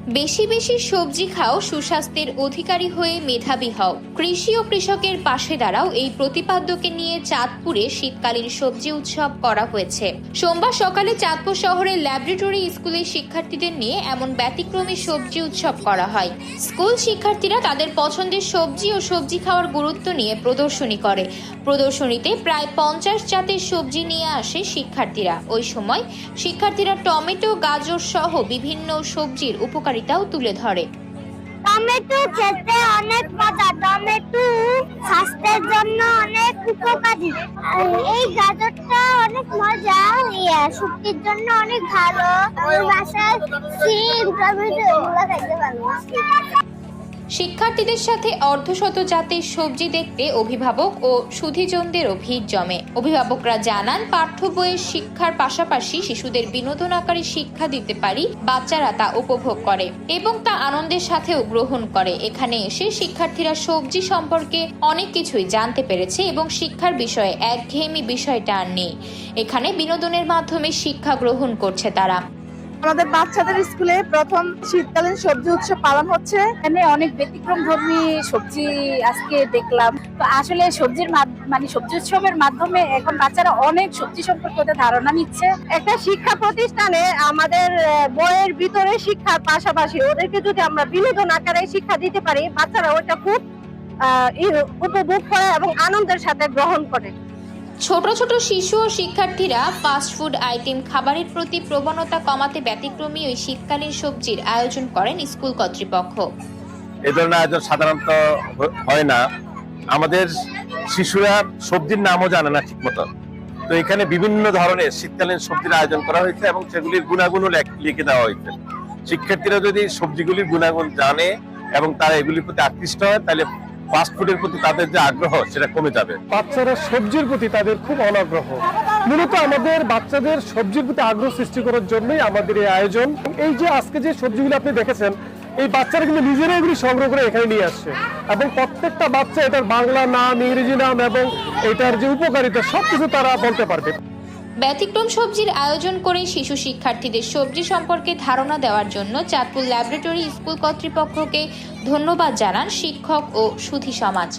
বেশি বেশি সবজি খাও, সুস্বাস্থ্যের অধিকারী হয়ে মেধাবী হও। কৃষি ও কৃষকের পাশে দাঁড়াও, এই প্রতিপাদ্যকে নিয়ে চাঁদপুরে শীতকালীন সবজি উৎসব করা হয়েছে। সোমবার সকালে চাঁদপুর শহরের ল্যাবরেটরি স্কুলের শিক্ষার্থীদের নিয়ে এমন ব্যতিক্রমী সবজি উৎসব করা হয়। স্কুল শিক্ষার্থীরা তাদের পছন্দের সবজি ও সবজি খাওয়ার গুরুত্ব নিয়ে প্রদর্শনী করে। প্রদর্শনীতে প্রায় 50 জাতের সবজি নিয়ে আসে শিক্ষার্থীরা। ওই সময় শিক্ষার্থীরা টমেটো, গাজর সহ বিভিন্ন সবজির উপকারিতাও তুলে ধরে। টমেটো খেতে অনেক মজা, টমেটো স্বাস্থ্যের জন্য অনেক উপকারী। এই গাজরটা অনেক মজা, শক্তির জন্য অনেক ভালো। ওই বাসায় সিম, টমেটো এগুলো খাইতে ভালো। শিক্ষার্থীদের সাথে অর্ধশত জাতের সবজি দেখতে অভিভাবক ও সুধীজনদেরও ভিড় জমে। অভিভাবকরা জানান, পাঠ্য বইয়ের শিক্ষার পাশাপাশি শিশুদের বিনোদন আকারে শিক্ষা দিতে পারি, বাচ্চারা তা উপভোগ করে এবং তা আনন্দের সাথেও গ্রহণ করে। এখানে এসে শিক্ষার্থীরা সবজি সম্পর্কে অনেক কিছুই জানতে পেরেছে এবং শিক্ষার বিষয়ে একঘেয়েমি বিষয়টা আর নেই। এখানে বিনোদনের মাধ্যমে শিক্ষা গ্রহণ করছে তারা। আমাদের বাচ্চাদের স্কুলে প্রথম শীতকালীন সবজি উৎসব পালন হচ্ছে। এখানে অনেক ব্যতিক্রমধর্মী সবজি আজকে দেখলাম। তো আসলে সবজি উৎসবের মাধ্যমে এখন বাচ্চারা অনেক সবজি সম্পর্কে ধারণা নিচ্ছে। একটা শিক্ষা প্রতিষ্ঠানে আমাদের বইয়ের ভিতরে শিক্ষার পাশাপাশি ওদেরকে যদি আমরা বিনোদন আকারে শিক্ষা দিতে পারি, বাচ্চারা ওইটা খুব উপভোগ করে এবং আনন্দের সাথে গ্রহণ করে। ছোট ছোট শিশু ও শিক্ষার্থীরা ফাস্টফুড আইটেম খাবারের প্রতি প্রবণতা কমাতে ব্যতিক্রমী ওই শীতকালীন সবজির আয়োজন করেন স্কুল কর্তৃপক্ষ। এই ধরনের আয়োজন সাধারণত হয় না। আমাদের শিশুরা সবজির নামও জানে না ঠিক মতো। তো এখানে বিভিন্ন ধরনের শীতকালীন সবজির আয়োজন করা হয়েছে এবং সেগুলির গুণাগুণও লিখে দেওয়া হয়েছে। শিক্ষার্থীরা যদি সবজিগুলির গুণাগুণ জানে এবং তারা এগুলির প্রতি আকৃষ্ট হয়, তাহলে ফাস্ট ফুডের প্রতি তাদের যে আগ্রহ সেটা কমে যাবে। বাচ্চারা সবজির প্রতি তাদের খুব অনাগ্রহ। মূলত আমাদের বাচ্চাদের সবজির প্রতি আগ্রহ সৃষ্টি করার জন্যই আমাদের এই আয়োজন। এই যে আজকে যে সবজিগুলো আপনি দেখেছেন, এই বাচ্চারা কিন্তু নিজেরাই এগুলি সংগ্রহ করে এখানে নিয়ে আসছে এবং প্রত্যেকটা বাচ্চা এটার বাংলা নাম, ইংরেজি নাম এবং এটার যে উপকারিতা সবকিছু তারা বলতে পারবে। ব্যতিক্রম সবজির আয়োজন করে শিশু শিক্ষার্থীদের সবজি সম্পর্কে ধারণা দেওয়ার জন্য চাঁদপুর ল্যাবরেটরি স্কুল কর্তৃপক্ষকে ধন্যবাদ জানান শিক্ষক ও সুধী সমাজ।